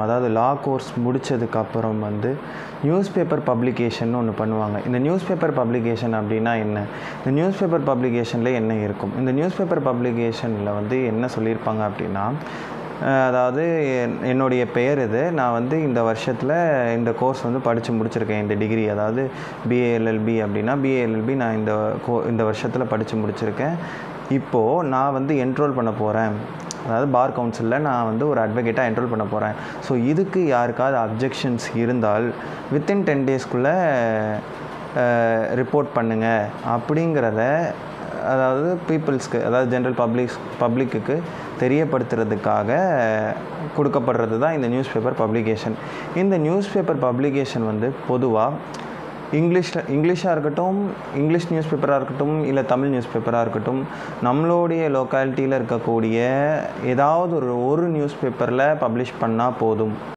அதாவது லா கோர்ஸ் முடித்ததுக்கப்புறம் வந்து நியூஸ் பேப்பர் பப்ளிகேஷன் ஒன்று பண்ணுவாங்க. இந்த நியூஸ் பேப்பர் பப்ளிகேஷன் அப்படின்னா என்ன? இந்த நியூஸ் பேப்பர் பப்ளிகேஷனில் என்ன இருக்கும்? இந்த நியூஸ் பேப்பர் பப்ளிகேஷனில் வந்து என்ன சொல்லியிருப்பாங்க அப்படின்னா, அதாவது என்னுடைய பெயர் இது, நான் வந்து இந்த வருஷத்தில் இந்த கோர்ஸ் வந்து படித்து முடிச்சிருக்கேன். இந்த டிகிரி, அதாவது பிஏஎல்எல்பி அப்படின்னா பிஏஎல்எல்பி நான் இந்த வருஷத்தில் படித்து முடிச்சிருக்கேன். இப்போது நான் வந்து என்ரோல் பண்ண போகிறேன், அதாவது பார் கவுன்சிலில் நான் வந்து ஒரு அட்வொகேட்டாக என்ரோல் பண்ண போகிறேன். ஸோ இதுக்கு யாருக்காவது அப்ஜெக்ஷன்ஸ் இருந்தால் வித்தின் 10 டேஸ்க்குள்ளே ரிப்போர்ட் பண்ணுங்கள் அப்படிங்கிறத, அதாவது பீப்புள்ஸ்க்கு, அதாவது ஜென்ரல் பப்ளிக்கு தெரியப்படுத்துறதுக்காக கொடுக்கப்படுறது தான் இந்த நியூஸ் பேப்பர் பப்ளிகேஷன். இந்த நியூஸ் பேப்பர் பப்ளிகேஷன் வந்து பொதுவாக இங்கிலீஷாக இருக்கட்டும், இங்கிலீஷ் நியூஸ் பேப்பராக இருக்கட்டும், இல்லை தமிழ் நியூஸ் பேப்பராக இருக்கட்டும், நம்மளுடைய லோக்காலிட்டியில் இருக்கக்கூடிய ஏதாவது ஒரு நியூஸ் பேப்பரில் பப்ளிஷ் பண்ணால் போதும்.